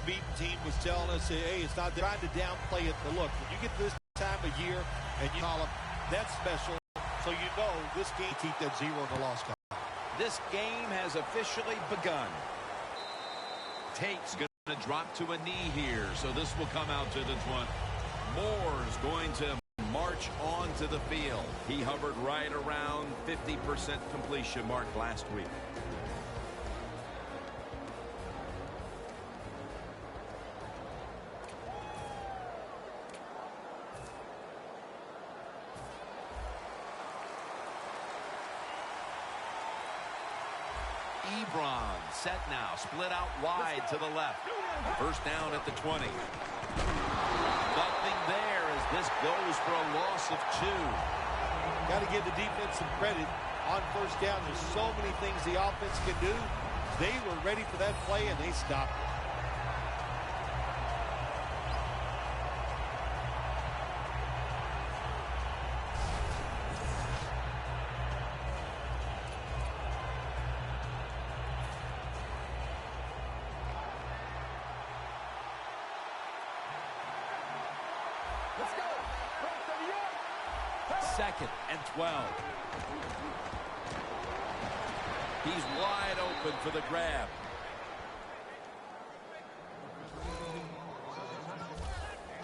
beaten team was telling us, hey, it's not trying to downplay it. But look, when you get this time of year and you call them, that's special. So you know this game keep that 0 in the loss column. This game has officially begun. Tate's going to drop to a knee here, so this will come out to the 20. Moore's going to march onto the field. He hovered right around 50% completion mark last week. Ebron set now, split out wide to the left. First down at the 20. Nothing there as this goes for a loss of 2. Got to give the defense some credit on first down. There's so many things the offense can do. They were ready for that play, and they stopped. Second and 12. He's wide open for the grab.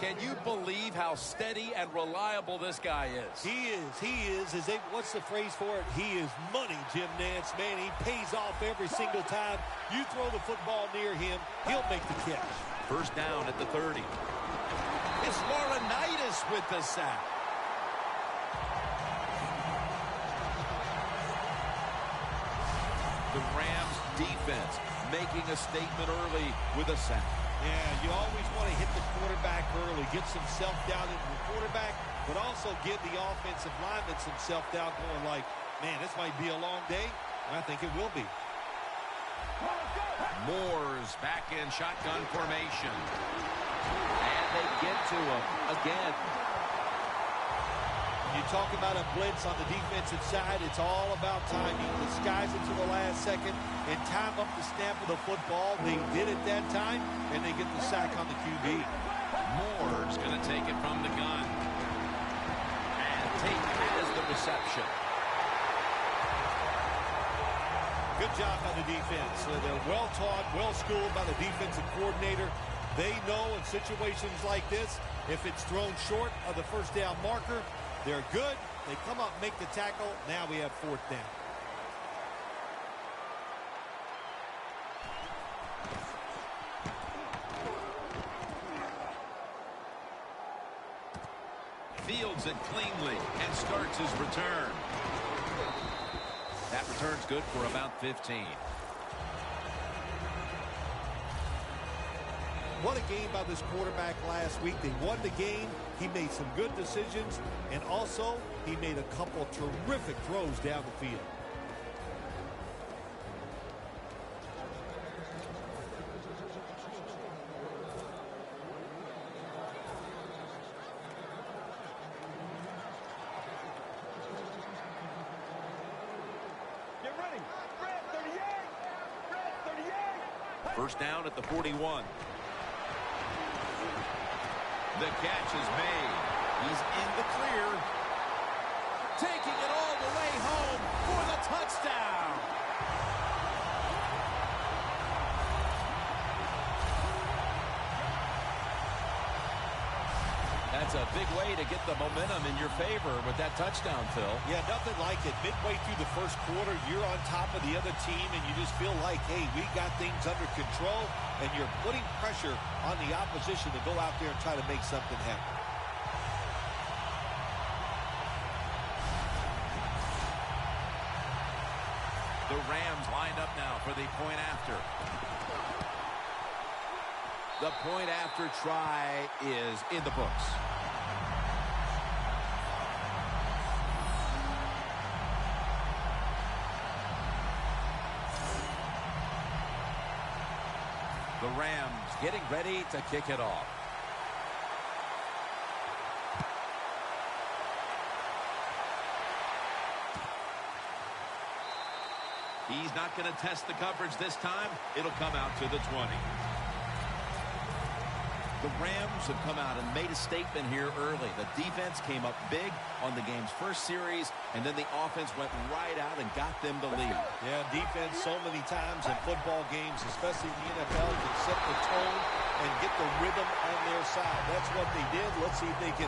Can you believe how steady and reliable this guy is? He is. What's the phrase for it? He is money, Jim Nance. Man, he pays off every single time. You throw the football near him, he'll make the catch. First down at the 30. It's Laurinaitis with the sack. The Rams defense making a statement early with a sack. Yeah, you always want to hit the quarterback early, get some self-doubt into the quarterback, but also give the offensive lineman some self-doubt going like, man, this might be a long day. And I think it will be. Moore's back in shotgun formation. And they get to him again. You talk about a blitz on the defensive side, it's all about timing. Disguise it to the last second and time up the snap of the football. They did it that time, and they get the sack on the QB. Moore's going to take it from the gun. And Tate has the reception. Good job by the defense. They're well-taught, well-schooled by the defensive coordinator. They know in situations like this, if it's thrown short of the first down marker, they're good. They come up, make the tackle. Now we have fourth down. Fields it cleanly and starts his return. That return's good for about 15. What a game by this quarterback last week. They won the game. He made some good decisions, and also he made a couple terrific throws down the field. Get ready. Red 38. Red 38. First down at the 41. The catch is made. He's in the clear. Taking it all the way home for the touchdown. That's a big way to get the momentum in your favor with that touchdown, Phil. Yeah, nothing like it. Midway through the first quarter, you're on top of the other team, and you just feel like, hey, we got things under control, and you're putting pressure on the opposition to go out there and try to make something happen. The Rams lined up now for the point after. The point after try is in the books. The Rams getting ready to kick it off. He's not going to test the coverage this time. It'll come out to the 20. The Rams have come out and made a statement here early. The defense came up big on the game's first series, and then the offense went right out and got them the lead. Yeah, defense so many times in football games, especially in the NFL, can set the tone and get the rhythm on their side. That's what they did. Let's see if they can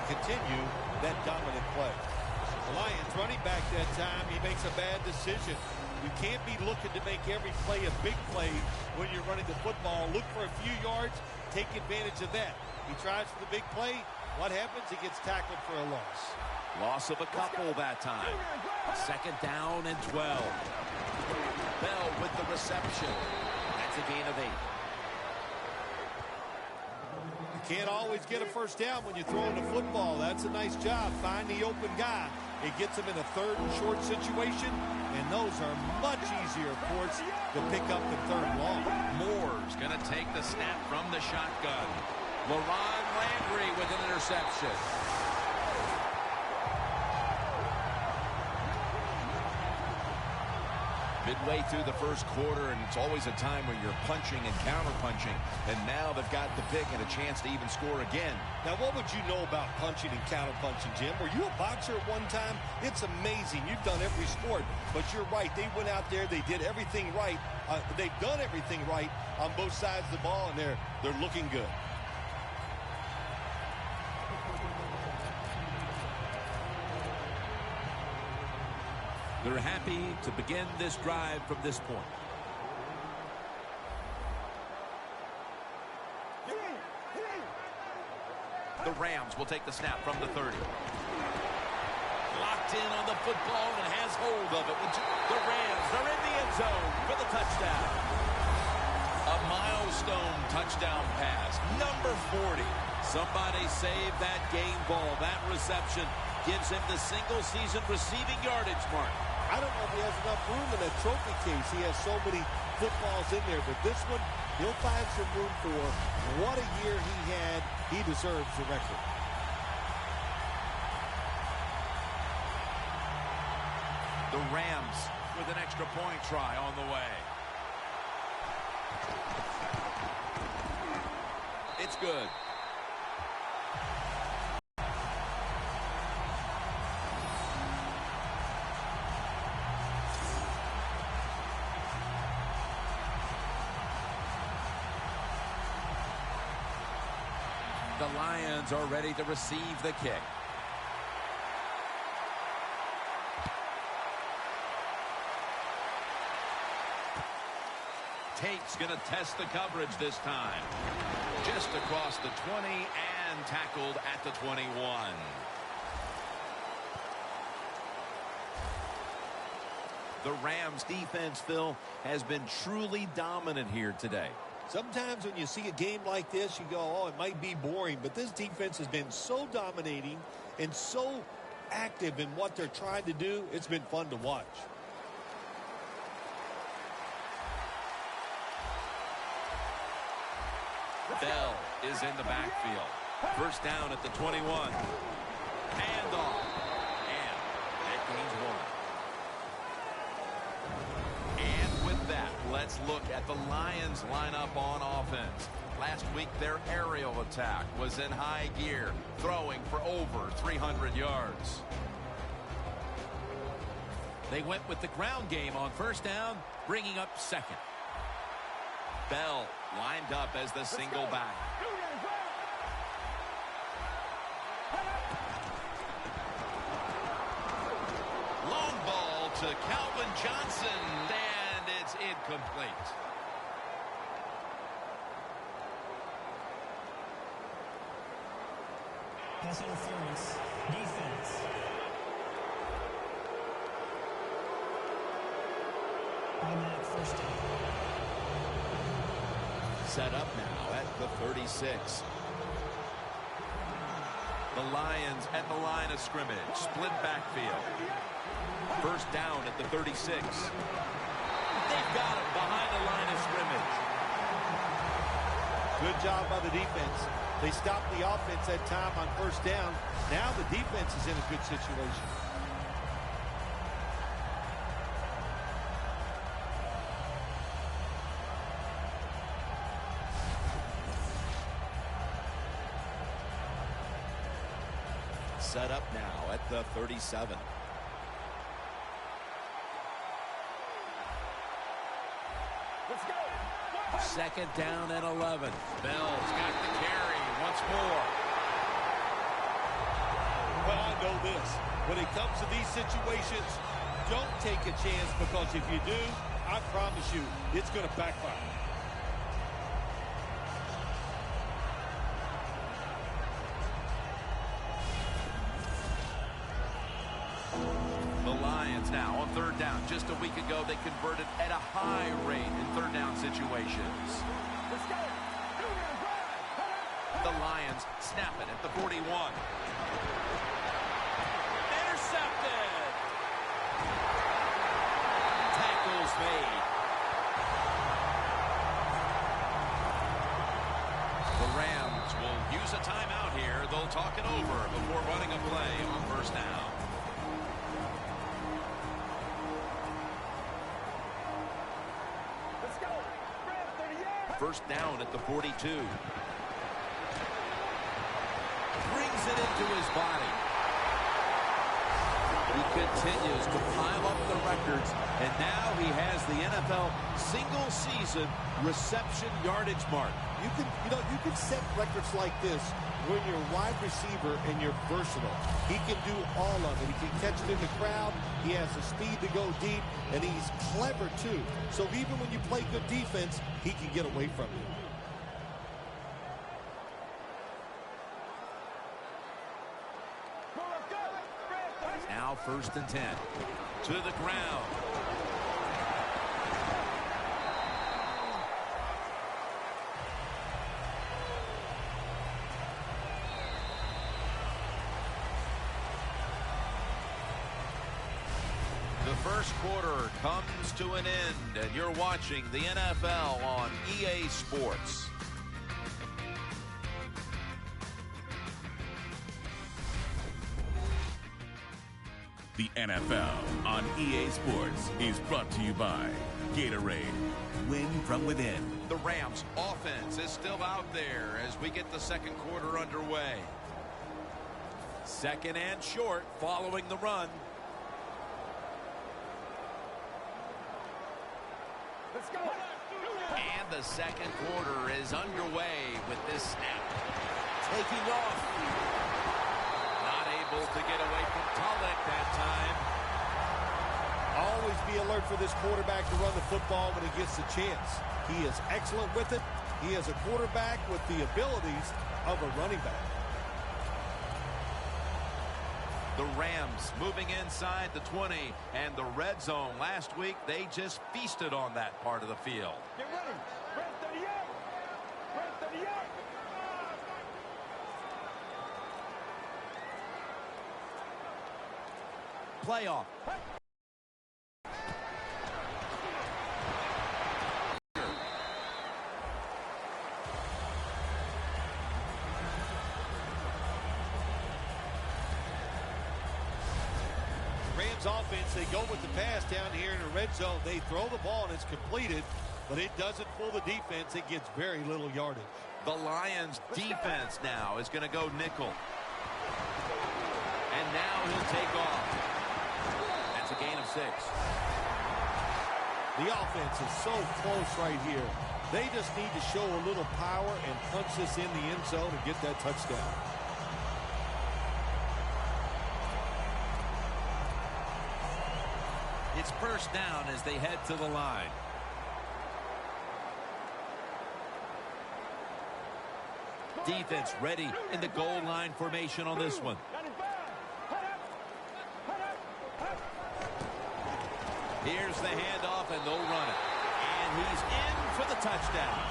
continue that dominant play. The Lions running back that time, he makes a bad decision. You can't be looking to make every play a big play when you're running the football. Look for a few yards, take advantage of that. He tries for the big play. What happens? He gets tackled for a loss. Loss of a couple that time. Second down and 12. Bell with the reception. That's a gain of 8. You can't always get a first down when you're throwing the football. That's a nice job. Find the open guy. It gets him in a third and short situation, and those are much easier, of course, to pick up than third and long. Moore's going to take the snap from the shotgun. LaRon Landry with an interception. Midway through the first quarter, and it's always a time when you're punching and counter-punching. And now they've got the pick and a chance to even score again. Now, what would you know about punching and counter-punching, Jim? Were you a boxer at one time? It's amazing. You've done every sport. But you're right. They went out there. They did everything right. They've done everything right on both sides of the ball, and they're looking good. They're happy to begin this drive from this point. The Rams will take the snap from the 30. Locked in on the football and has hold of it. The Rams are in the end zone for the touchdown. A milestone touchdown pass. Number 40. Somebody save that game ball. That reception gives him the single-season receiving yardage mark. I don't know if he has enough room in that trophy case. He has so many footballs in there. But this one, he'll find some room for. What a year he had. He deserves the record. The Rams with an extra point try on the way. It's good. The Lions are ready to receive the kick. Tate's going to test the coverage this time. Just across the 20 and tackled at the 21. The Rams defense, Phil, has been truly dominant here today. Sometimes when you see a game like this, you go, oh, it might be boring. But this defense has been so dominating and so active in what they're trying to do. It's been fun to watch. Bell is in the backfield. First down at the 21. Handoff. And that gains 1. And with that, let's look at the Lions lineup on offense. Last week, their aerial attack was in high gear, throwing for over 300 yards. They went with the ground game on first down, bringing up second. Bell lined up as the single back. Long ball to Calvin Johnson, and it's incomplete. Pass interference. Defense. Automatic first down. Set up now at the 36. The Lions at the line of scrimmage. Split backfield. First down at the 36. They've got him behind the line of scrimmage. Good job by the defense. They stopped the offense that time on first down. Now the defense is in a good situation. set up now at the 37. Let's go. Second down and 11. Bell's got the carry once more. Well, I know this. When it comes to these situations, don't take a chance, because if you do, I promise you, it's going to backfire. The Lions now on third down. Just a week ago, they converted at a high rate in third down situations. Let's go. The Lions snap it at the 41. Intercepted. Tackles made. The Rams will use a timeout here. They'll talk it over before running a play on first down. Let's go. Red 38. First down at the 42. Brings it into his body. He continues to pile up the records, and now he has the NFL single-season reception yardage mark. You can set records like this when you're a wide receiver and you're versatile. He can do all of it. He can catch it in the crowd. He has the speed to go deep, and he's clever too. So even when you play good defense, he can get away from you. Now first and 10. To the ground. The first quarter comes to an end, and you're watching the NFL on EA Sports. The NFL on EA Sports is brought to you by Gatorade. Win from within. The Rams' offense is still out there as we get the second quarter underway. Second and short following the run. Let's go. And the second quarter is underway with this snap. Taking off. To get away from Tulloch that time. Always be alert for this quarterback to run the football when he gets the chance. He is excellent with it. He is a quarterback with the abilities of a running back. The Rams moving inside the 20 and the red zone. Last week, they just feasted on that part of the field. Get ready. Red 38. Red 38. Playoff. Rams offense, they go with the pass down here in the red zone. They throw the ball and it's completed, but it doesn't fool the defense. It gets very little yardage. The Lions defense now is going to go nickel. And now he'll take off. That's a gain of 6. The offense is so close right here. They just need to show a little power and punch this in the end zone and get that touchdown. It's first down as they head to the line. Defense ready in the goal line formation on this one. Here's the handoff, and they'll run it. And he's in for the touchdown.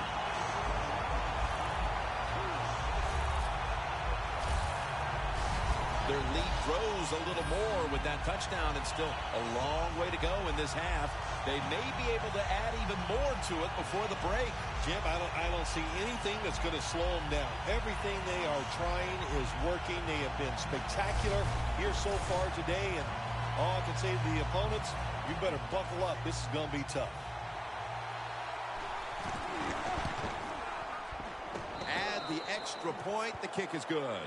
Their lead grows a little more with that touchdown, and still a long way to go in this half. They may be able to add even more to it before the break. Jim, I don't see anything that's going to slow them down. Everything they are trying is working. They have been spectacular here so far today, and all I can say to the opponents, you better buckle up. This is going to be tough. Add the extra point. The kick is good.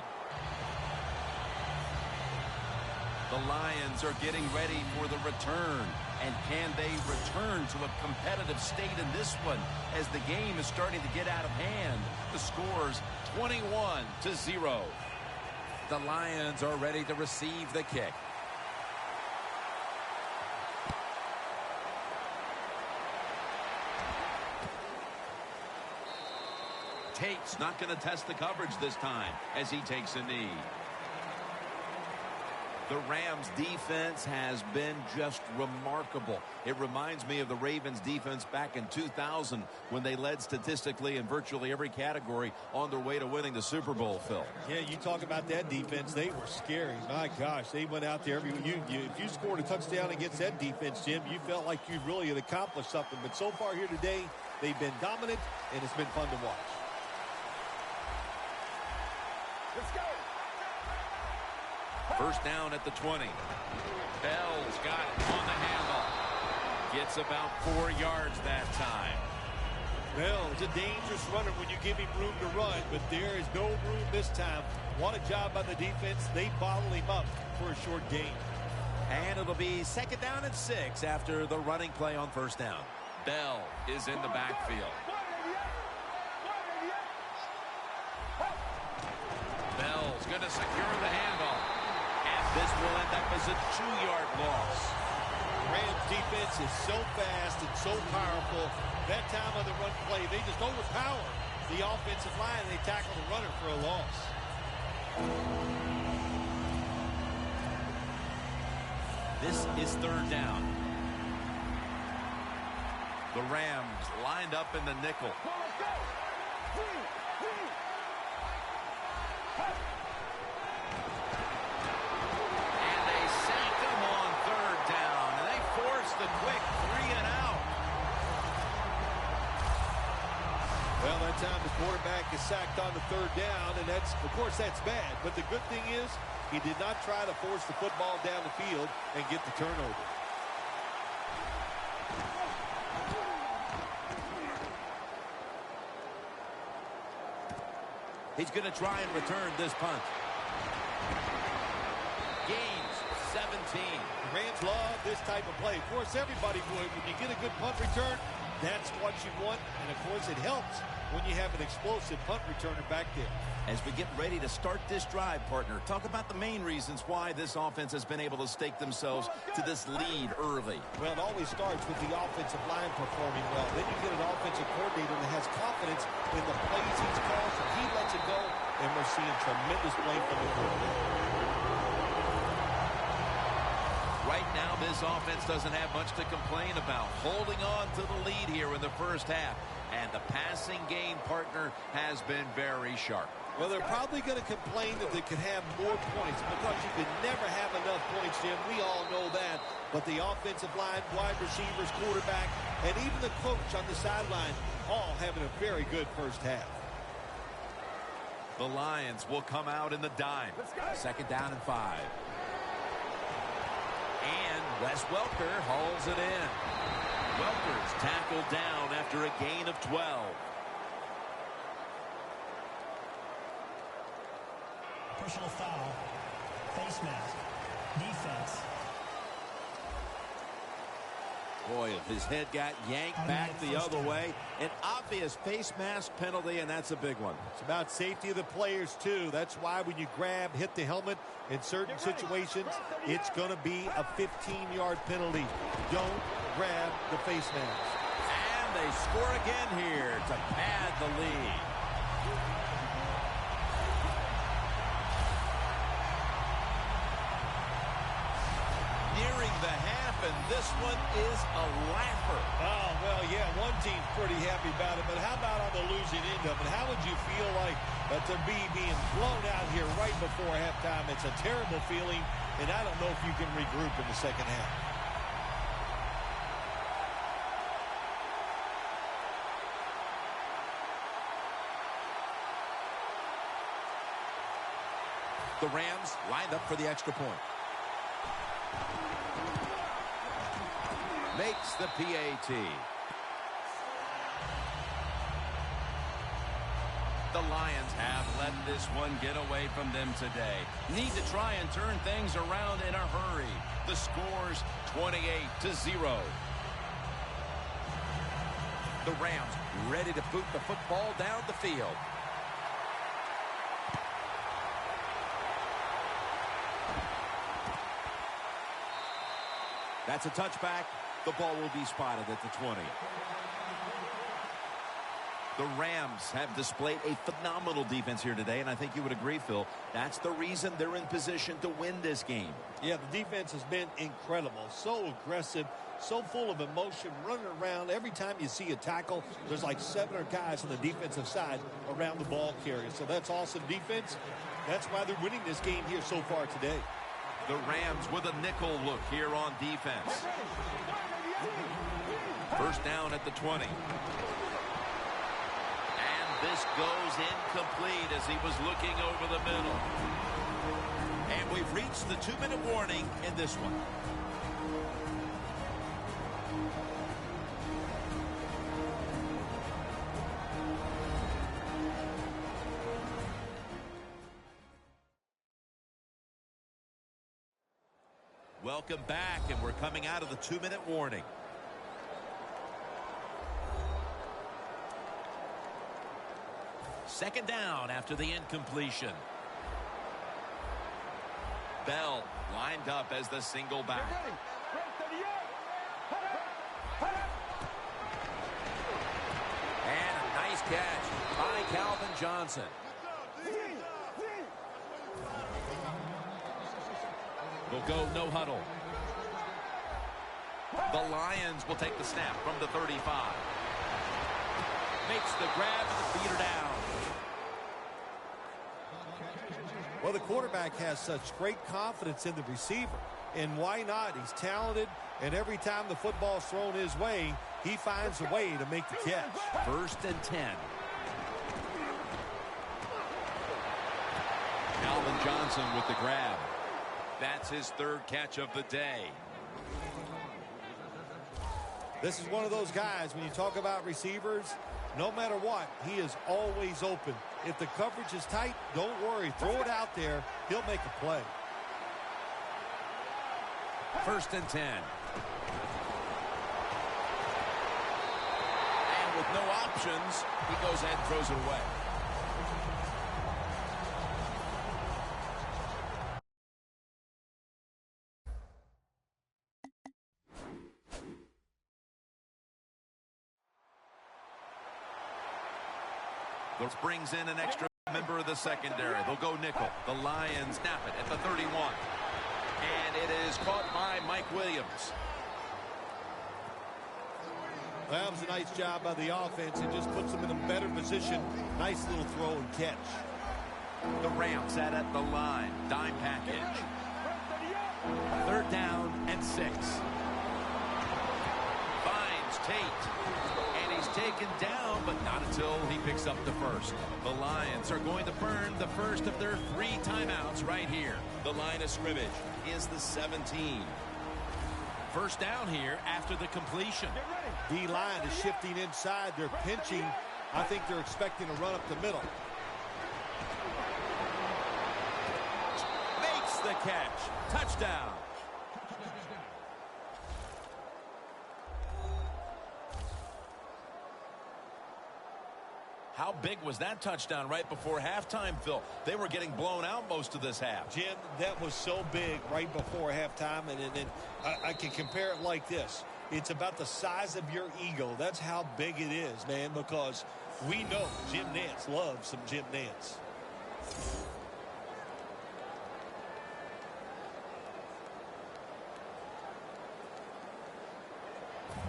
The Lions are getting ready for the return. And can they return to a competitive state in this one as the game is starting to get out of hand? The score's 21-0. The Lions are ready to receive the kick. Tate's not going to test the coverage this time as he takes a knee. The Rams defense has been just remarkable. It reminds me of the Ravens defense back in 2000 when they led statistically in virtually every category on their way to winning the Super Bowl, Phil. Yeah, you talk about that defense. They were scary. My gosh, they went out there. If you scored a touchdown against that defense, Jim, you felt like you really had accomplished something. But so far here today, they've been dominant, and it's been fun to watch. Let's go. First down at the 20. Bell's got it on the handle. Gets about 4 yards that time. Bell is a dangerous runner when you give him room to run, but there is no room this time. What a job by the defense. They bottle him up for a short gain. And it'll be second down and 6 after the running play on first down. Bell is in the backfield. Bell's going to secure the handoff. This will end up as a 2-yard loss. Rams defense is so fast and so powerful. That time on the run play, they just overpower the offensive line and they tackle the runner for a loss. This is third down. The Rams lined up in the nickel. The quick 3-and-out. Well, that time the quarterback is sacked on the third down, and that's, of course, that's bad. But the good thing is he did not try to force the football down the field and get the turnover. He's going to try and return this punt. Gains 17. The Rams love this type of play. Of course, everybody would. When you get a good punt return, that's what you want. And, of course, it helps when you have an explosive punt returner back there. As we get ready to start this drive, partner, talk about the main reasons why this offense has been able to stake themselves to this lead early. Well, it always starts with the offensive line performing well. Then you get an offensive coordinator that has confidence in the plays he's called, so he lets it go, and we're seeing tremendous play from the coordinator. Right now, this offense doesn't have much to complain about. Holding on to the lead here in the first half. And the passing game, partner, has been very sharp. Well, they're probably going to complain that they could have more points because you can never have enough points, Jim. We all know that. But the offensive line, wide receivers, quarterback, and even the coach on the sideline all having a very good first half. The Lions will come out in the dime. Second down and 5. And Wes Welker hauls it in. Welker's tackled down after a gain of 12. Personal foul. Face mask. Defense. Boy, if his head got yanked back the other way, an obvious face mask penalty, and that's a big one. It's about safety of the players, too. That's why when you grab, hit the helmet in certain situations, it's going to be a 15-yard penalty. Don't grab the face mask. And they score again here to pad the lead. Nearing the half, and this one is a laugher. Oh, well, yeah, one team's pretty happy about it, but how about on the losing end of it? How would you feel like to be being blown out here right before halftime? It's a terrible feeling, and I don't know if you can regroup in the second half. The Rams lined up for the extra point. Makes the PAT. The Lions have let this one get away from them today. Need to try and turn things around in a hurry. The score's 28-0. The Rams ready to boot the football down the field. That's a touchback. The ball will be spotted at the 20. The Rams have displayed a phenomenal defense here today, and I think you would agree, Phil. That's the reason they're in position to win this game. Yeah, the defense has been incredible. So aggressive, so full of emotion, running around. Every time you see a tackle, there's like 7 or guys on the defensive side around the ball carrier. So that's awesome defense. That's why they're winning this game here so far today. The Rams with a nickel look here on defense. First down at the 20. This goes incomplete as he was looking over the middle. And we've reached the 2-minute warning in this one. Welcome back, and we're coming out of the 2-minute warning. Second down after the incompletion. Bell lined up as the single back. And a nice catch by Calvin Johnson. We'll go no huddle. The Lions will take the snap from the 35. Makes the grab and the beater down. Well, the quarterback has such great confidence in the receiver. And why not? He's talented, and every time the football's thrown his way, he finds a way to make the catch. First and 10. Calvin Johnson with the grab. That's his 3rd catch of the day. This is one of those guys, when you talk about receivers, no matter what, he is always open. If the coverage is tight, don't worry. Throw it out there. He'll make a play. First and 10. And with no options, he goes ahead and throws it away. This brings in an extra member of the secondary. They'll go nickel. The Lions snap it at the 31. And it is caught by Mike Williams. That was a nice job by the offense. It just puts them in a better position. Nice little throw and catch. The Rams set at the line. Dime package. 3rd down and 6. Finds Tate. And he's taken down, but not until he picks up the first. The Lions are going to burn the first of their 3 timeouts right here. The line of scrimmage is the 17. First down here after the completion. D-line is shifting inside. They're pinching. I think they're expecting a run up the middle. Makes the catch. Touchdown. How big was that touchdown right before halftime, Phil? They were getting blown out most of this half. Jim, that was so big right before halftime, and I can compare it like this. It's about the size of your ego. That's how big it is, man, because we know Jim Nantz loves some Jim Nantz.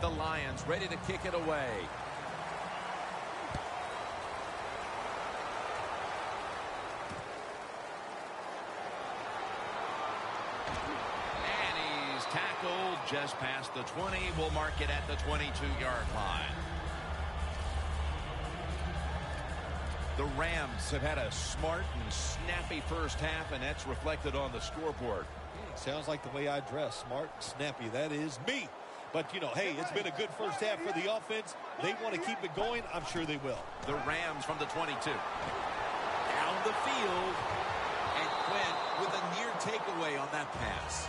The Lions ready to kick it away. Tackled just past the 20. We'll mark it at the 22-yard line. The Rams have had a smart and snappy first half, and that's reflected on the scoreboard. Sounds like the way I dress. Smart and snappy. That is me. But, you know, hey, it's been a good first half for the offense. They want to keep it going. I'm sure they will. The Rams from the 22. Down the field. And Quinn with a near takeaway on that pass.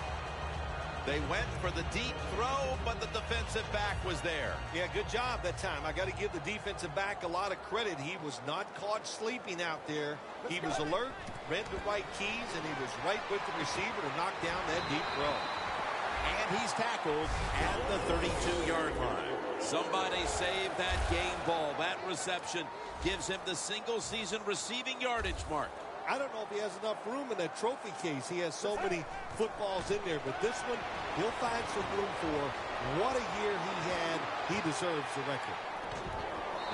They went for the deep throw, but the defensive back was there. Yeah, good job that time. I got to give the defensive back a lot of credit. He was not caught sleeping out there. He was alert, read the right keys, and he was right with the receiver to knock down that deep throw. And he's tackled at the 32-yard line. Somebody saved that game ball. That reception gives him the single-season receiving yardage mark. I don't know if he has enough room in that trophy case. He has so many footballs in there. But this one, he'll find some room for. What a year he had. He deserves the record.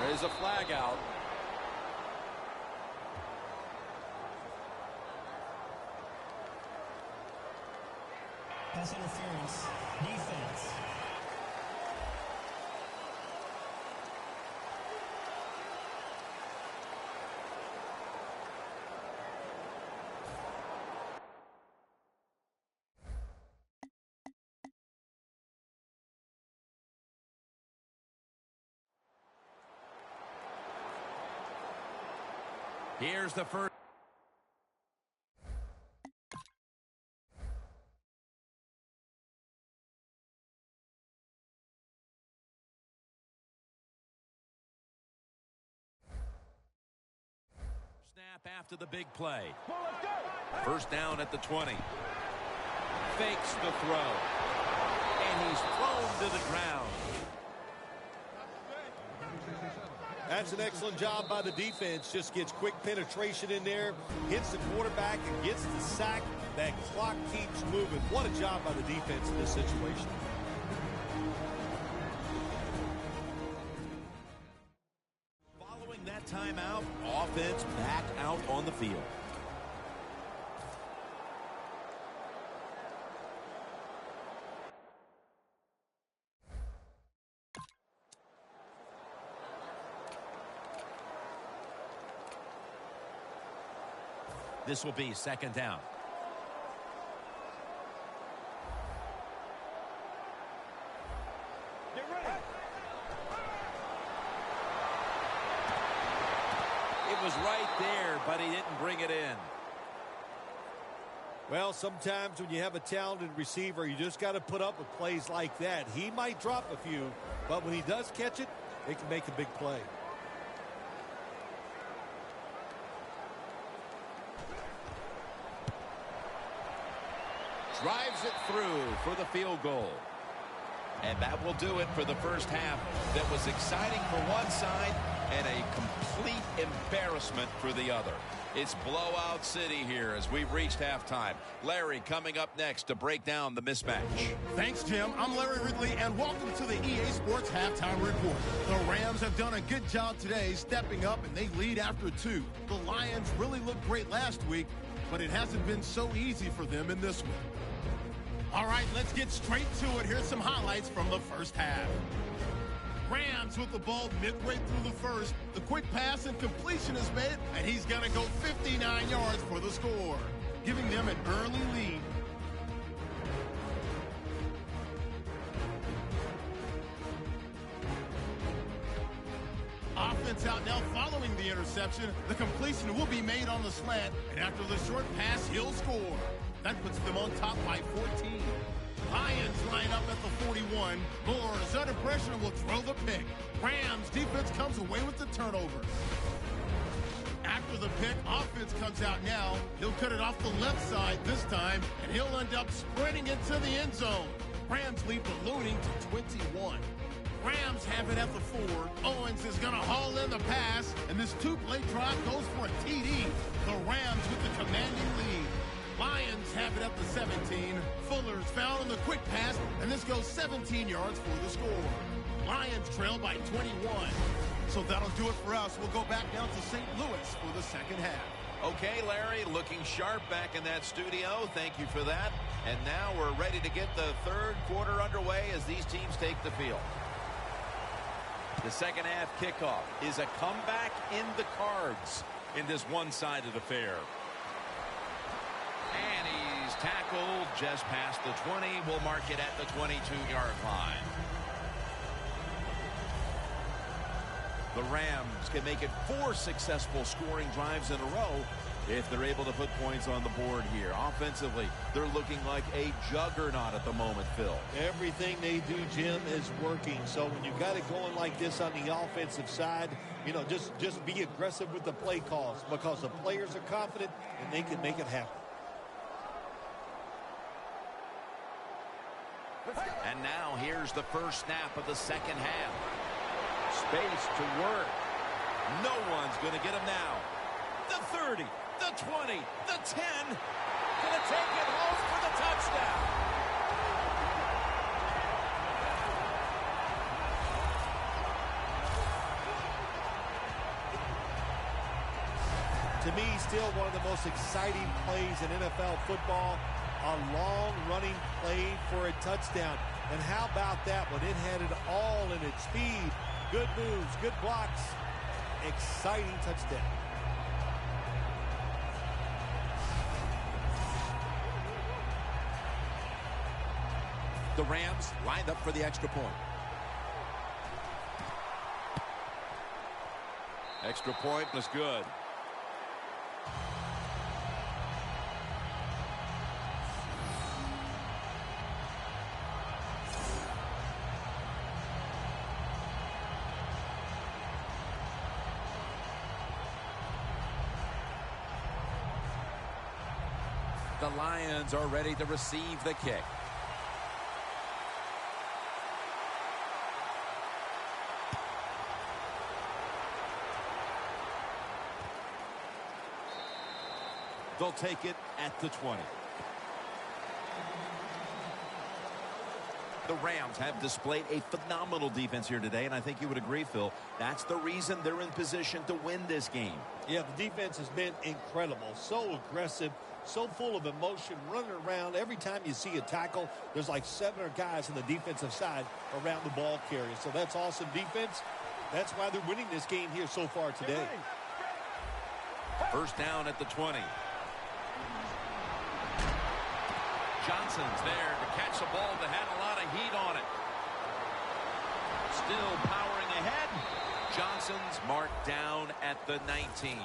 There's a flag out. Pass interference. Defense. Here's the first. Snap after the big play. First down at the 20. Fakes the throw. And he's thrown to the ground. That's an excellent job by the defense. Just gets quick penetration in there, hits the quarterback, and gets the sack. That clock keeps moving. What a job by the defense in this situation. Following that timeout, offense back out on the field. This will be second down. Get ready. It was right there, but he didn't bring it in. Well, sometimes when you have a talented receiver, you just got to put up with plays like that. He might drop a few, but when he does catch it, it can make a big play. Drives it through for the field goal. And that will do it for the first half. That was exciting for one side and a complete embarrassment for the other. It's blowout city here as we've reached halftime. Larry coming up next to break down the mismatch. Thanks, Jim. I'm Larry Ridley, and welcome to the EA Sports Halftime Report. The Rams have done a good job today stepping up, and they lead after 2. The Lions really looked great last week, but it hasn't been so easy for them in this one. All right, let's get straight to it. Here's some highlights from the first half. Rams with the ball midway through the first. The quick pass and completion is made, and he's going to go 59 yards for the score, giving them an early lead. Offense out now following the interception. The completion will be made on the slant, and after the short pass, he'll score. That puts them on top by 14. Lions line up at the 41. Moore is under pressure and will throw the pick. Rams defense comes away with the turnover. After the pick, offense comes out now. He'll cut it off the left side this time, and he'll end up sprinting into the end zone. Rams lead ballooning to 21. Rams have it at the 4. Owens is going to haul in the pass, and this two-play drive goes for a TD. The Rams with the commanding lead. Lions have it at the 17. Fuller's found in the quick pass, and this goes 17 yards for the score. Lions trail by 21. So that'll do it for us. We'll go back down to St. Louis for the second half. Okay, Larry, looking sharp back in that studio. Thank you for that. And now we're ready to get the third quarter underway as these teams take the field. The second half kickoff is a comeback in the cards in this one-sided affair. And he's tackled just past the 20. We'll mark it at the 22-yard line. The Rams can make it 4 successful scoring drives in a row if they're able to put points on the board here. Offensively, they're looking like a juggernaut at the moment, Phil. Everything they do, Jim, is working. So when you got it going like this on the offensive side, you know, just be aggressive with the play calls because the players are confident and they can make it happen. And now here's the first snap of the second half. Space to work. No one's going to get him now. The 30, the 20, the 10. Going to take it home for the touchdown. To me, still one of the most exciting plays in NFL football. A long-running play for a touchdown. And how about that when it had it all in its speed? Good moves, good blocks. Exciting touchdown. The Rams lined up for the extra point. Extra point was good. The Lions are ready to receive the kick. They'll take it at the 20. The Rams have displayed a phenomenal defense here today, and I think you would agree, Phil. That's the reason they're in position to win this game. Yeah, the defense has been incredible. So aggressive, so full of emotion, running around. Every time you see a tackle, there's like 7 guys on the defensive side around the ball carrier. So that's awesome defense. That's why they're winning this game here so far today. First down at the 20. Johnson's there to catch the ball that had a lot of heat on it. Still powering ahead. Johnson's marked down at the 19.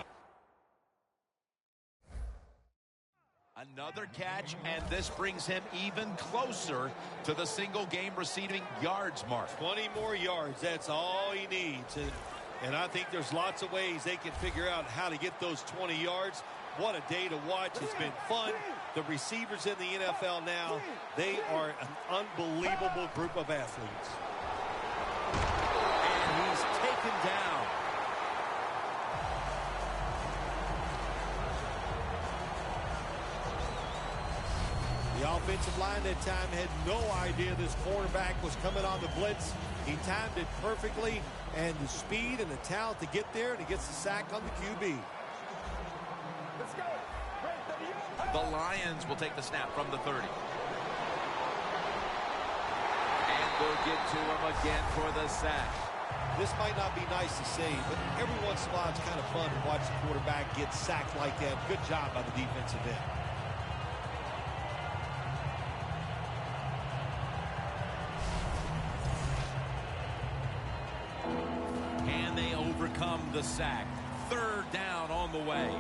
Another catch, and this brings him even closer to the single game receiving yards mark. 20 more yards, that's all he needs. And I think there's lots of ways they can figure out how to get those 20 yards. What a day to watch. It's been fun. The receivers in the NFL now, they are an unbelievable group of athletes. And he's taken down. The offensive line that time had no idea this quarterback was coming on the blitz. He timed it perfectly, and the speed and the talent to get there, and he gets the sack on the QB. The Lions will take the snap from the 30. And they'll get to him again for the sack. This might not be nice to say, but every once in a while it's kind of fun to watch the quarterback get sacked like that. Good job by the defensive end. Can they overcome the sack? Third down on the way.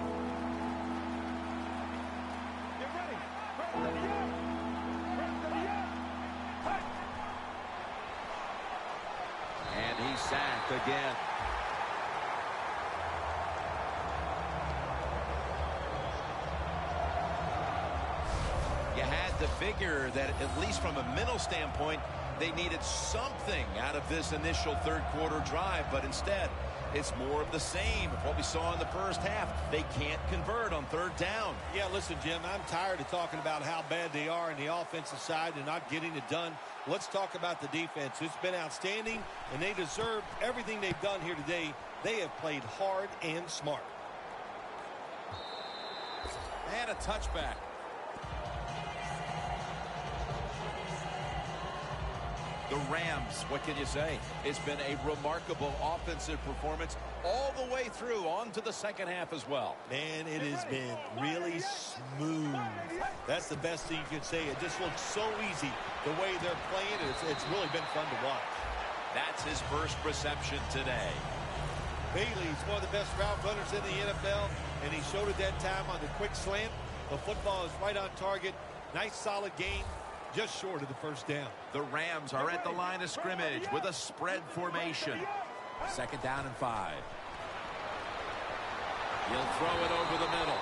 And he's sacked again. You had to figure that at least from a mental standpoint, they needed something out of this initial third quarter drive, but instead it's more of the same of what we saw in the first half. They can't convert on third down. Yeah, listen, Jim, I'm tired of talking about how bad they are on the offensive side and not getting it done. Let's talk about the defense. It's been outstanding, and they deserve everything they've done here today. They have played hard and smart. And a touchback. The Rams, what can you say? It's been a remarkable offensive performance all the way through on to the second half as well. Man, it has been really smooth. That's the best thing you can say. It just looks so easy the way they're playing. It's really been fun to watch. That's his first reception today. Bailey's one of the best route runners in the NFL, and he showed it that time on the quick slant. The football is right on target. Nice, solid game, just short of the first down. The Rams are at the line of scrimmage with a spread formation. 2nd down and 5. He'll throw it over the middle.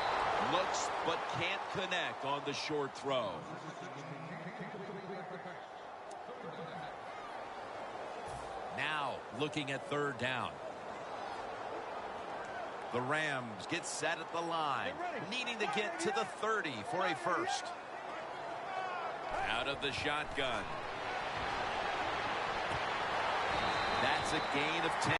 Looks but can't connect on the short throw. Now looking at 3rd down. The Rams get set at the line, needing to get to the 30 for a first. Out of the shotgun. That's a gain of 10.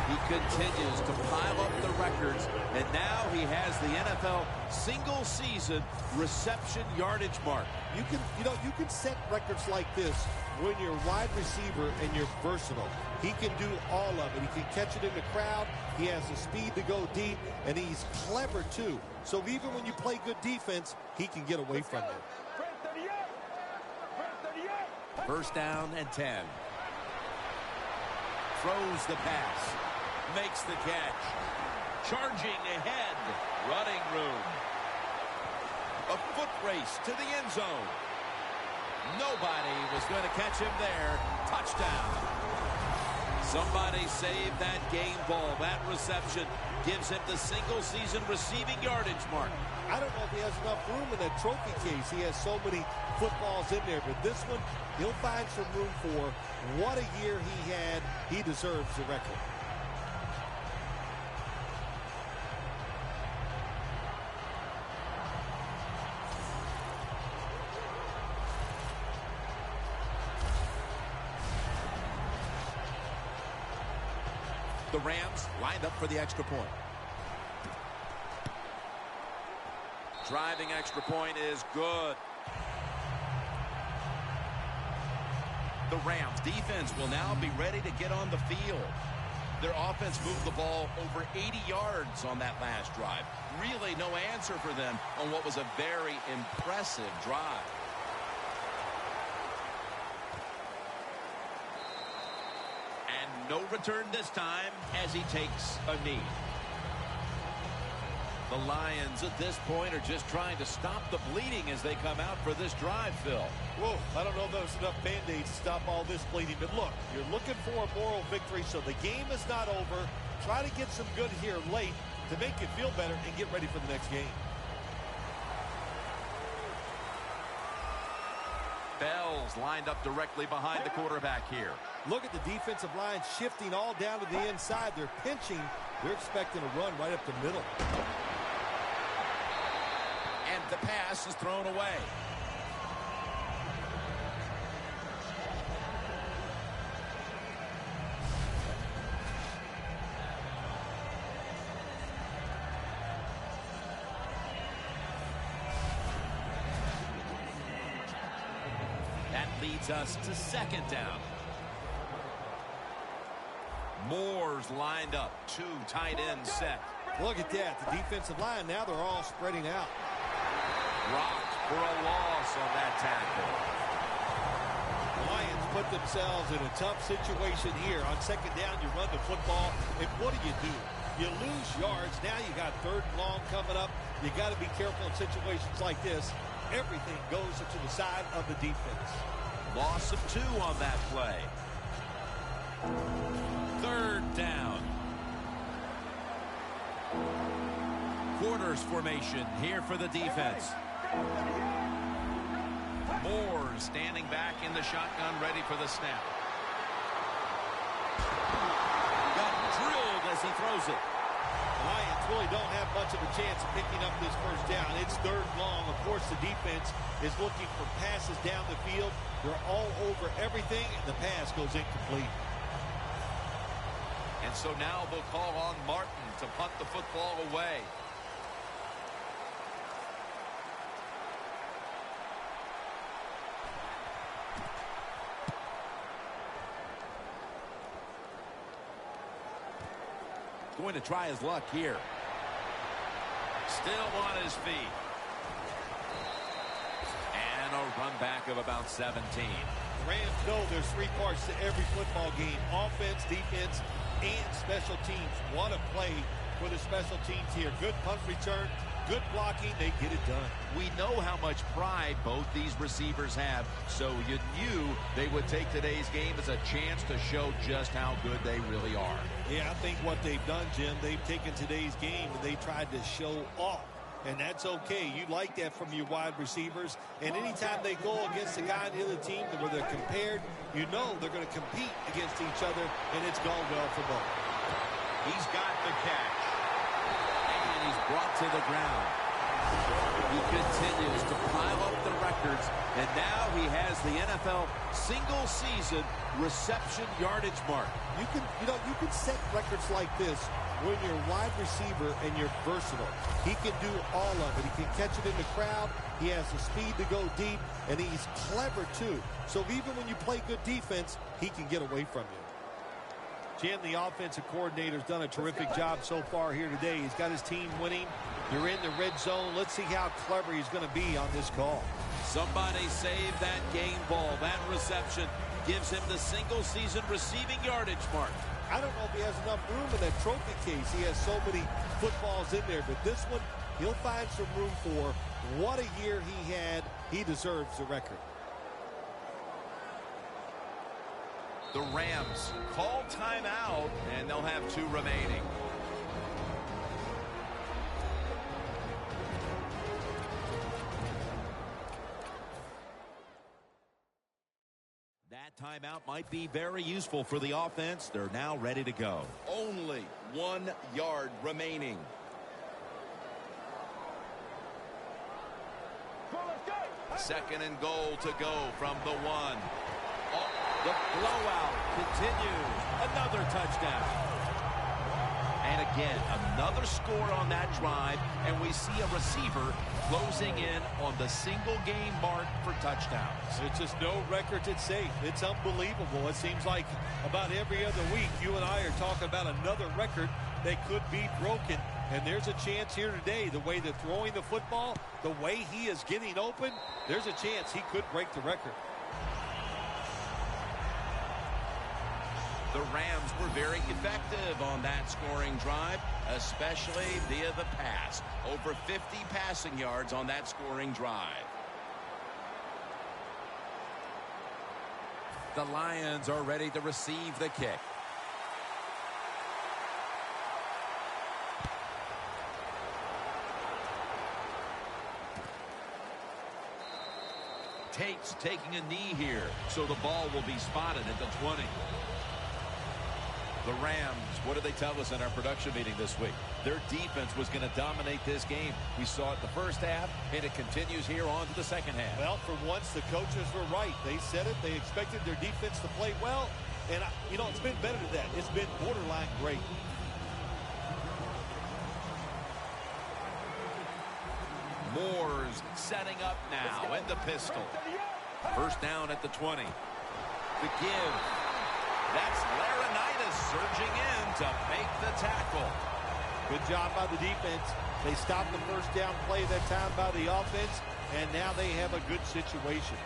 He continues to pile up the records, and now he has the NFL single season reception yardage mark. You can set records like this when you're a wide receiver and you're versatile. He can do all of it. He can catch it in the crowd. He has the speed to go deep, and he's clever too. So even when you play good defense, he can get away from it. 1st down and 10. Throws the pass. Makes the catch. Charging ahead. Running room. A foot race to the end zone. Nobody was going to catch him there. Touchdown. Somebody saved that game ball. That reception gives him the single season receiving yardage mark. I don't know if he has enough room in that trophy case. He has so many footballs in there, but this one he'll find some room for. What a year he had. He deserves the record. The Rams lined up for the extra point. Driving extra point is good. The Rams defense will now be ready to get on the field. Their offense moved the ball over 80 yards on that last drive. Really no answer for them on what was a very impressive drive. And no return this time as he takes a knee. The Lions at this point are just trying to stop the bleeding as they come out for this drive, Phil. Whoa, I don't know if there's enough Band-Aids to stop all this bleeding. But look, you're looking for a moral victory, so the game is not over. Try to get some good here late to make you feel better and get ready for the next game. Bell's lined up directly behind the quarterback here. Look at the defensive line shifting all down to the inside. They're pinching. They're expecting a run right up the middle. And the pass is thrown away. That leads us to 2nd down. Moore's lined up. 2 tight ends set. Look at that. The defensive line, now they're all spreading out. Rocked for a loss on that tackle. Lions put themselves in a tough situation here. On 2nd down, you run the football, and what do? You lose yards. Now you got 3rd and long coming up. You got to be careful in situations like this. Everything goes to the side of the defense. Loss of 2 on that play. 3rd down. Quarters formation here for the defense. Moore standing back in the shotgun, ready for the snap. Got drilled as he throws it. The Lions really don't have much of a chance of picking up this first down. It's 3rd long. Of course, the defense is looking for passes down the field. They're all over everything, and the pass goes incomplete. And so now they'll call on Martin to punt the football away. going to try his luck here. Still on his feet. And a run back of about 17. The Rams know there's three parts to every football game: offense, defense, and special teams. What a play for the special teams here. Good punt return, good blocking. They get it done. We know how much pride both these receivers have, so you knew they would take today's game as a chance to show just how good they really are. Yeah, I think what they've done, Jim, they've taken today's game and they tried to show off. And that's okay. You like that from your wide receivers. And anytime they go against a guy on the other team where they're compared, you know they're going to compete against each other, and it's gone well for both. He's got the catch. And he's brought to the ground. He continues to pile up the records, and now he has the NFL single-season reception yardage mark. You can set records like this when you're a wide receiver and you're versatile. He can do all of it. He can catch it in the crowd. He has the speed to go deep, and he's clever too. So even when you play good defense, he can get away from you. Jim, the offensive coordinator's done a terrific job so far here today. He's got his team winning. They're in the red zone. Let's see how clever he's going to be on this call. Somebody save that game ball. That reception gives him the single-season receiving yardage mark. I don't know if he has enough room in that trophy case. He has so many footballs in there, but this one he'll find some room for. What a year he had. He deserves the record. The Rams call timeout, and they'll have 2 remaining. That timeout might be very useful for the offense. They're now ready to go. Only 1 yard remaining. Second and goal to go from the 1. Oh, the blowout continues. Another touchdown. And again, another score on that drive, and we see a receiver closing in on the single game mark for touchdowns. It's just no records at stake. It's unbelievable. It seems like about every other week you and I are talking about another record that could be broken. And there's a chance here today, the way they're throwing the football, the way he is getting open, there's a chance he could break the record. The Rams were very effective on that scoring drive, especially via the pass. Over 50 passing yards on that scoring drive. The Lions are ready to receive the kick. Tate's taking a knee here, so the ball will be spotted at the 20. The Rams, what did they tell us in our production meeting this week? Their defense was going to dominate this game. We saw it the first half, and it continues here on to the second half. Well, for once, the coaches were right. They said it. They expected their defense to play well. And, it's been better than that. It's been borderline great. Moore's setting up now in the pistol. First down at the 20. The give. That's Laurinaitis surging in to make the tackle. Good job by the defense. They stopped the first down play that time by the offense, and now they have a good situation.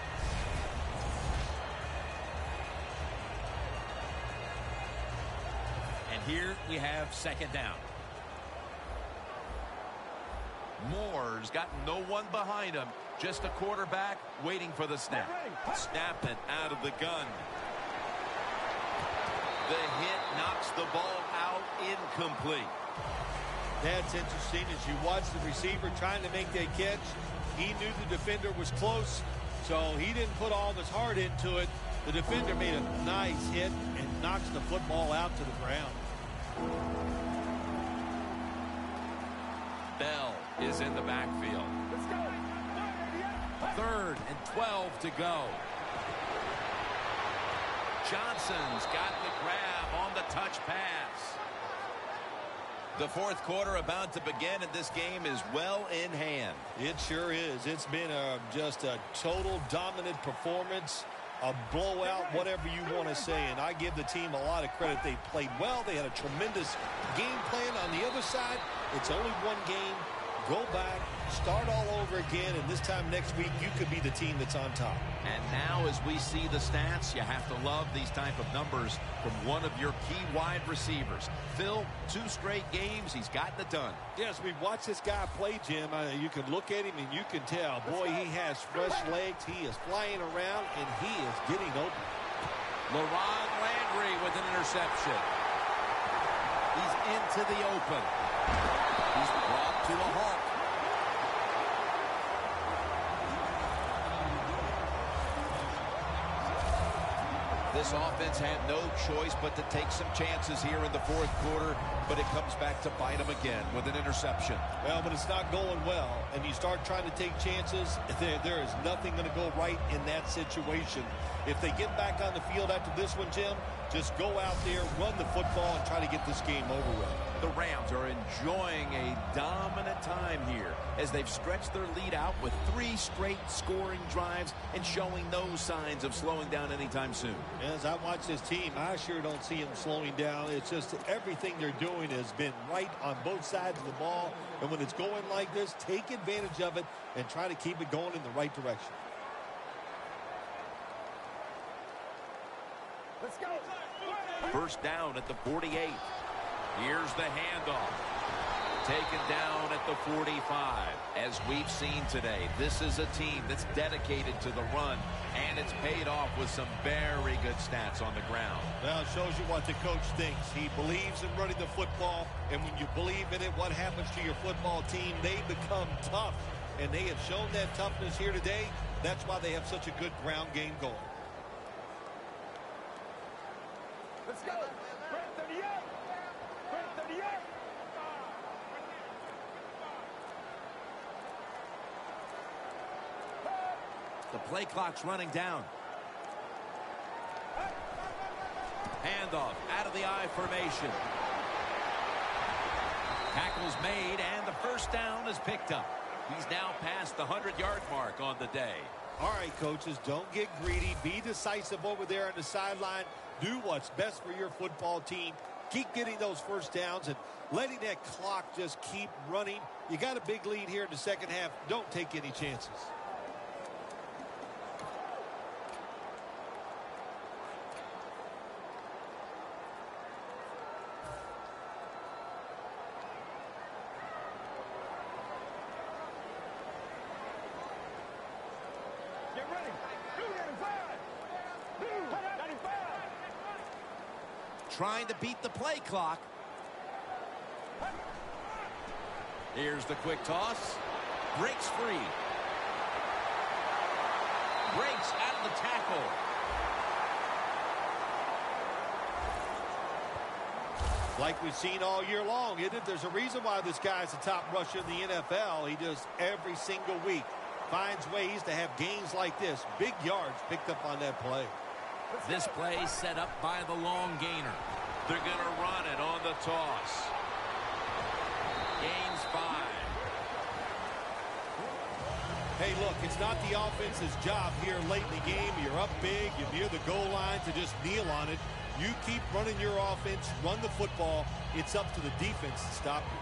And here we have second down. Moore's got no one behind him. Just a quarterback waiting for the snap. Snapping out of the gun. The hit knocks the ball out incomplete. That's interesting. As you watch the receiver trying to make that catch, he knew the defender was close, so he didn't put all his heart into it. The defender made a nice hit and knocks the football out to the ground. Bell is in the backfield. Third and 12 to go. Johnson's got the grab on the touch pass. The fourth quarter about to begin, and this game is well in hand. It sure is. It's been just a total dominant performance. a blowout, whatever you want to say. And I give the team a lot of credit. They played well. They had a tremendous game plan. On the other side, it's only one game. Go back, start all over again, and this time next week, you could be the team that's on top. And now as we see the stats, you have to love these type of numbers from one of your key wide receivers. Phil, 2 straight games, he's gotten it done. Yes, we've watched this guy play, Jim. You can look at him and you can tell, boy, he has fresh legs. He is flying around, and he is getting open. LaRon Landry with an interception. He's into the open. He's brought to a halt. This offense had no choice but to take some chances here in the fourth quarter, but it comes back to bite them again with an interception. Well, but it's not going well, and you start trying to take chances, there is nothing going to go right in that situation. If they get back on the field after this one, Jim, just go out there, run the football, and try to get this game over with. The Rams are enjoying a dominant time here as they've stretched their lead out with 3 straight scoring drives and showing no signs of slowing down anytime soon. As I watch this team, I sure don't see them slowing down. It's just everything they're doing has been right on both sides of the ball. And when it's going like this, take advantage of it and try to keep it going in the right direction. Let's go. First down at the 48. Here's the handoff. Taken down at the 45. As we've seen today, this is a team that's dedicated to the run, and it's paid off with some very good stats on the ground. Well, it shows you what the coach thinks. He believes in running the football, and when you believe in it, what happens to your football team? They become tough, and they have shown that toughness here today. That's why they have such a good ground game going. Let's go. 38. 38. The play clock's running down. Handoff out of the I formation. Tackle's made, and the first down is picked up. He's now past the 100-yard mark on the day. All right, coaches, don't get greedy. Be decisive over there on the sideline. Do what's best for your football team. Keep getting those first downs and letting that clock just keep running. You got a big lead here in the second half. Don't take any chances. Get ready. 95. Trying to beat the play clock. Here's the quick toss. Breaks free. Breaks out of the tackle. Like we've seen all year long, isn't it? There's a reason why this guy's the top rusher in the NFL. He does every single week. Finds ways to have gains like this. Big yards picked up on that play. This play set up by the long gainer. They're going to run it on the toss. Gains 5. Hey, look, it's not the offense's job here late in the game. You're up big. You're near the goal line to just kneel on it. You keep running your offense, run the football. It's up to the defense to stop you.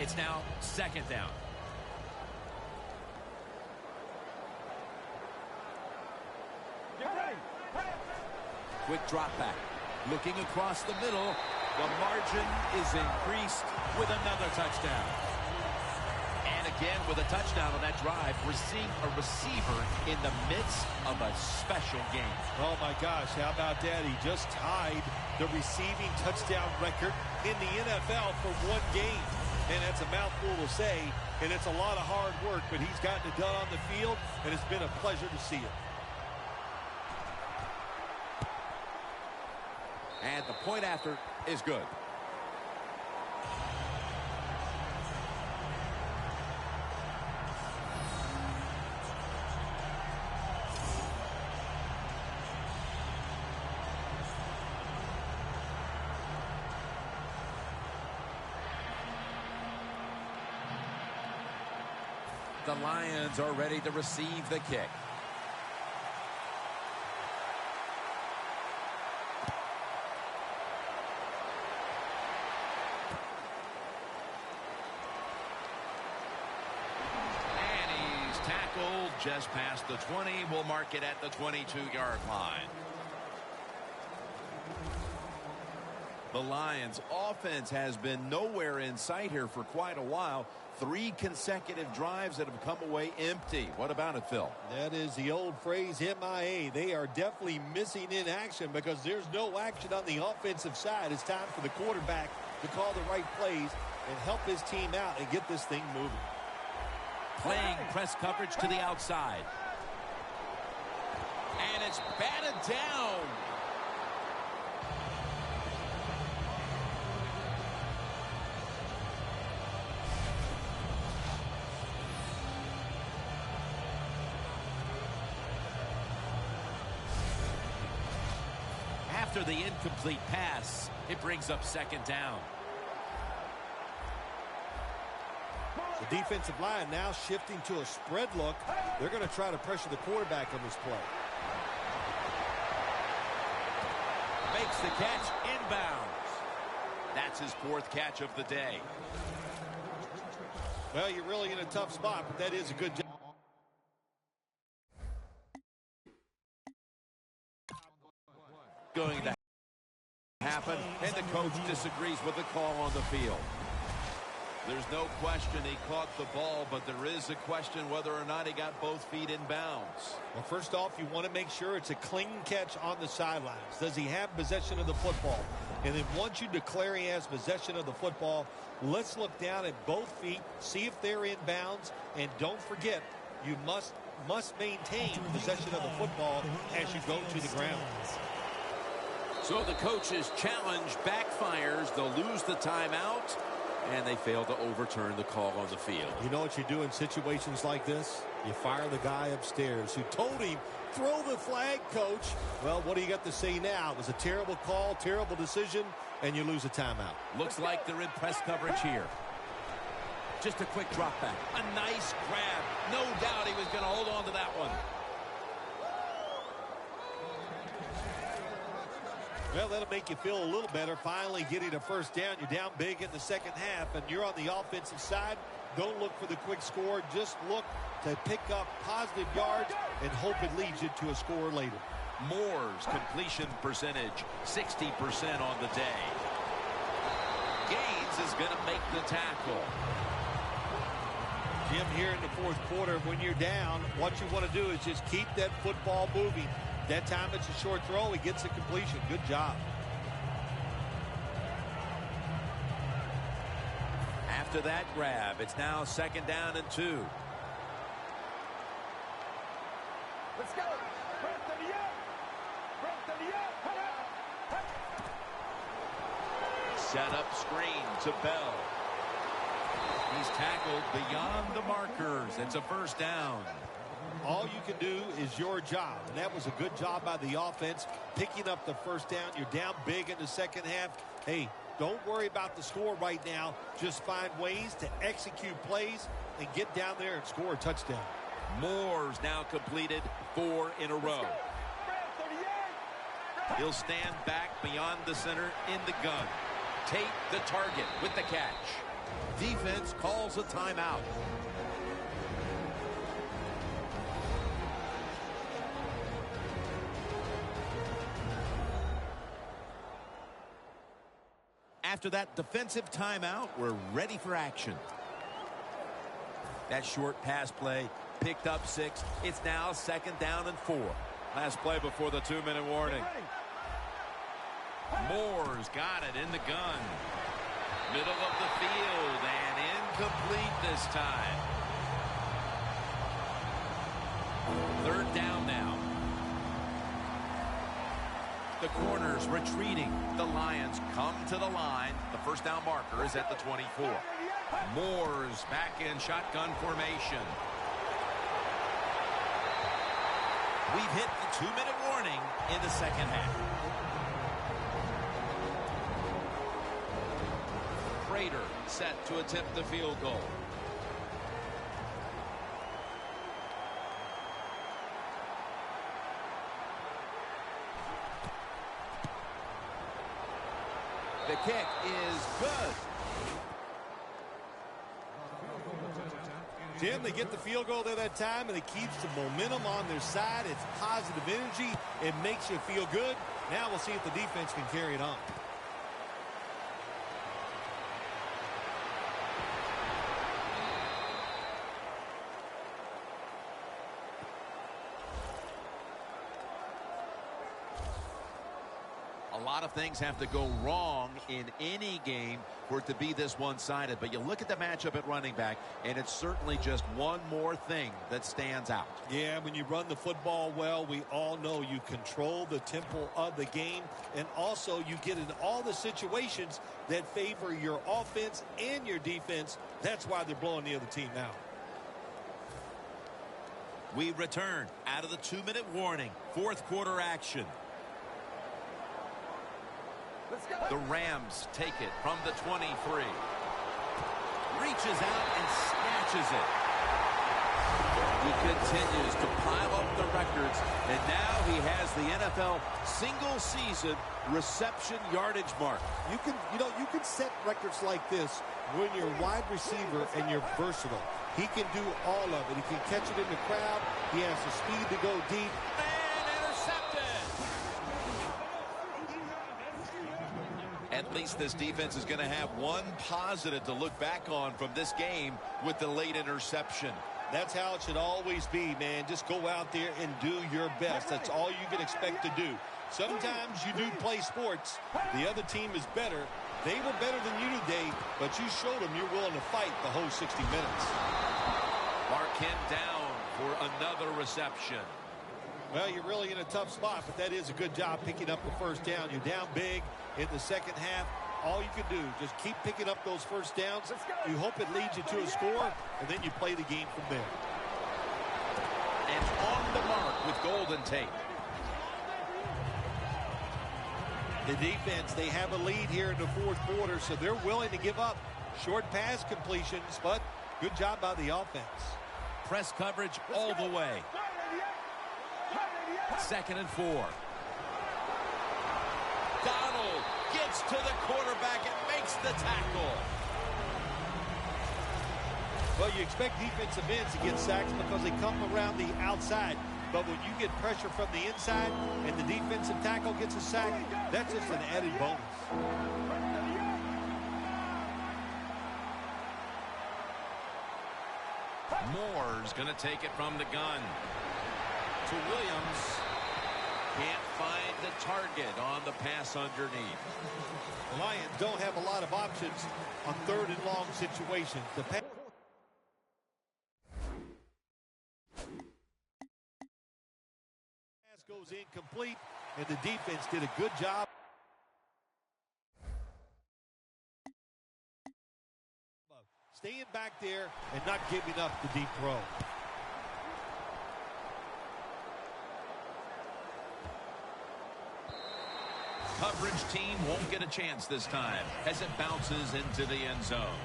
It's now second down. Get ready. Quick drop back. Looking across the middle. The margin is increased with another touchdown. And again with a touchdown on that drive, we're seeing a receiver in the midst of a special game. Oh, my gosh, how about that? He just tied the receiving touchdown record in the NFL for one game. And that's a mouthful to say, and it's a lot of hard work, but he's gotten it done on the field, and it's been a pleasure to see it. And the point after is good. the Lions are ready to receive the kick. And he's tackled just past the 20. We'll mark it at the 22-yard line. The Lions offense has been nowhere in sight here for quite a while. 3 consecutive drives that have come away empty. What about it, Phil? That is the old phrase, MIA. They are definitely missing in action because there's no action on the offensive side. It's time for the quarterback to call the right plays and help his team out and get this thing moving. Playing press coverage to the outside. And it's batted down. After the incomplete pass, it brings up second down. The defensive line now shifting to a spread look. They're going to try to pressure the quarterback on this play. Makes the catch inbounds. That's his 4th catch of the day. Well, you're really in a tough spot, but that is a good job. Going to happen, and the coach disagrees with the call on the field. There's no question he caught the ball, but there is a question whether or not he got both feet in bounds. Well, first off, you want to make sure it's a clean catch on the sidelines. Does he have possession of the football? And then once you declare he has possession of the football, let's look down at both feet, see if they're in bounds, and don't forget, you must maintain possession of the football as you go to the ground. So the coach's challenge backfires. They'll lose the timeout, and they fail to overturn the call on the field. You know what you do in situations like this? You fire the guy upstairs who told him, throw the flag, coach. Well, what do you got to say now? It was a terrible call, terrible decision, and you lose a timeout. Looks like they're in press coverage here. Just a quick drop back. A nice grab. No doubt he was going to hold on to that one. Well, that'll make you feel a little better. Finally getting a first down. You're down big in the second half, and you're on the offensive side. Don't look for the quick score. Just look to pick up positive yards and hope it leads you to a score later. Moore's completion percentage, 60% on the day. Gaines is going to make the tackle. Jim, here in the 4th quarter, when you're down, what you want to do is just keep that football moving. That time it's a short throw. He gets a completion. Good job. After that grab, it's now 2nd down and 2. Let's go. Set up screen to Bell. He's tackled beyond the markers. It's a first down. All you can do is your job, and that was a good job by the offense, picking up the first down. You're down big in the second half. Hey, don't worry about the score right now. Just find ways to execute plays and get down there and score a touchdown. Moore's now completed 4 in a row. He'll stand back beyond the center in the gun. Take the target with the catch. Defense calls a timeout. After that defensive timeout, we're ready for action. That short pass play picked up 6. It's now 2nd down and 4. Last play before the 2-minute warning. Moore's got it in the gun. Middle of the field and incomplete this time. 3rd down now. The corners retreating. The Lions come to the line. The first down marker is at the 24. Moore's back in shotgun formation. We've hit the 2-minute warning in the second half. Prater set to attempt the field goal. The kick is good. Jim, they get the field goal there that time, and it keeps the momentum on their side. It's positive energy. It makes you feel good. Now we'll see if the defense can carry it on. A lot of things have to go wrong in any game for it to be this one-sided. But you look at the matchup at running back, and it's certainly just one more thing that stands out. Yeah, when you run the football well, we all know you control the tempo of the game, and also you get in all the situations that favor your offense and your defense. That's why they're blowing the other team out. We return out of the 2-minute warning. Fourth quarter action. The Rams take it from the 23. Reaches out and snatches it. He continues to pile up the records, and now he has the NFL single-season reception yardage mark. You can set records like this when you're a wide receiver and you're versatile. He can do all of it. He can catch it in the crowd. He has the speed to go deep. At least this defense is going to have one positive to look back on from this game with the late interception. That's how it should always be, man. Just go out there and do your best. That's all you can expect to do. Sometimes you do play sports. The other team is better. They were better than you today, but you showed them you're willing to fight the whole 60 minutes. Larkin down for another reception. Well, you're really in a tough spot, but that is a good job picking up the first down. You're down big in the second half. All you can do, just keep picking up those first downs. You hope it leads you to a score, and then you play the game from there. And on the mark with Golden Tate. The defense, they have a lead here in the fourth quarter, so they're willing to give up short pass completions, but good job by the offense. Press coverage all the way. 2nd and 4. Donald gets to the quarterback and makes the tackle. Well, you expect defensive ends to get sacks because they come around the outside. But when you get pressure from the inside and the defensive tackle gets a sack, that's just an added bonus. Moore's going to take it from the gun to Williams. Can't find the target on the pass underneath. The Lions don't have a lot of options on 3rd and long situations. The pass goes incomplete, and the defense did a good job of staying back there and not giving up the deep throw. Coverage team won't get a chance this time as it bounces into the end zone.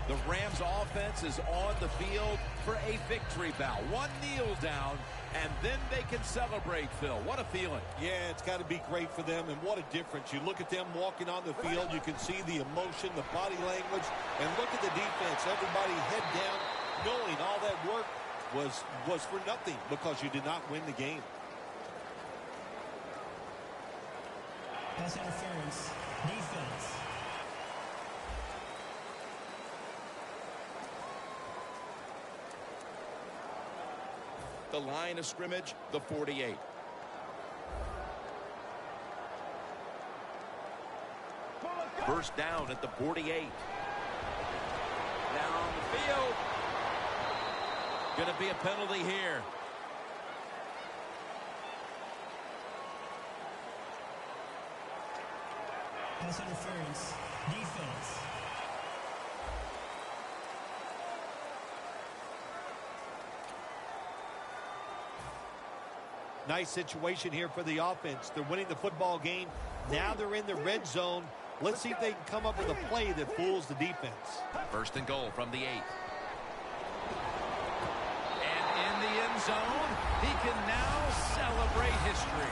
The Rams offense is on the field for a victory bout. One kneel down, and then they can celebrate, Phil. What a feeling. Yeah, it's got to be great for them, and what a difference. You look at them walking on the field, you can see the emotion, the body language, and look at the defense. Everybody head down, knowing all that work was for nothing because you did not win the game. Pass interference. Defense. The line of scrimmage, the 48. First down at the 48. Down the field. Going to be a penalty here. Pass interference. Defense. Nice situation here for the offense. They're winning the football game. Now they're in the red zone. Let's see if they can come up with a play that fools the defense. First and goal from the 8. And in the end zone, he can now celebrate history.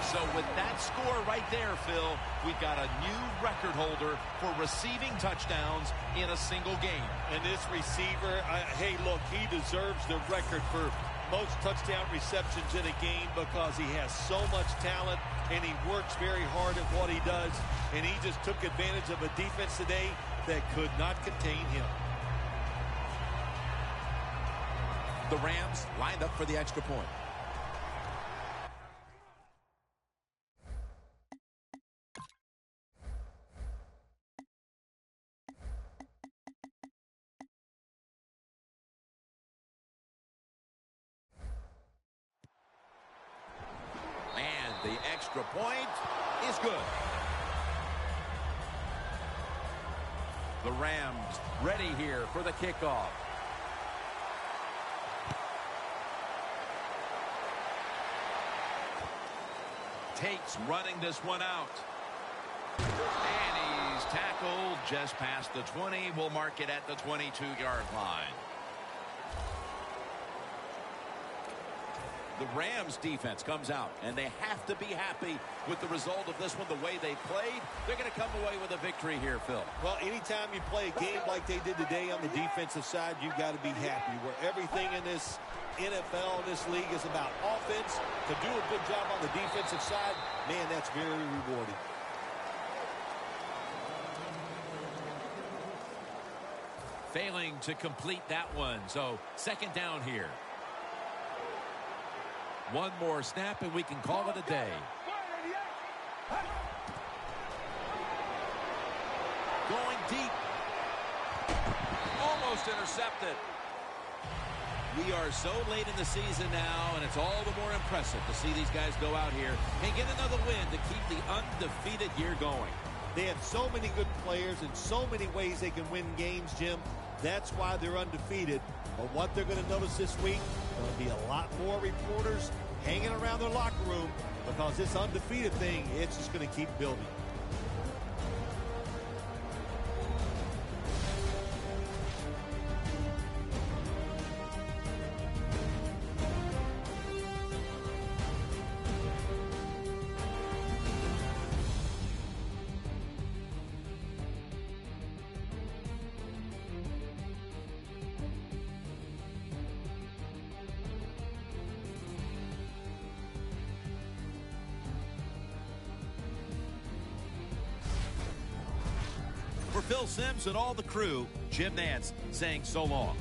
So with that score right there, Phil, we've got a new record holder for receiving touchdowns in a single game. And this receiver, hey, look, he deserves the record for most touchdown receptions in a game because he has so much talent and he works very hard at what he does. And he just took advantage of a defense today that could not contain him. The Rams lined up for the extra point. And the extra point is good. The Rams ready here for the kickoff. Takes running this one out. And he's tackled just past the 20. We'll mark it at the 22-yard line. The Rams defense comes out, and they have to be happy with the result of this one, the way they played. They're going to come away with a victory here, Phil. Well, anytime you play a game like they did today on the defensive side, you've got to be happy. Where everything in this NFL, this league, is about offense. To do a good job on the defensive side, man, that's very rewarding. Failing to complete that one, so second down here. One more snap, and we can call it a day. Going deep. Almost intercepted. We are so late in the season now, and it's all the more impressive to see these guys go out here and get another win to keep the undefeated year going. They have so many good players and so many ways they can win games, Jim. That's why they're undefeated. But what they're going to notice this week, going to be a lot more reporters hanging around their locker room because this undefeated thing, it's just going to keep building. For Phil Simms and all the crew, Jim Nantz saying so long.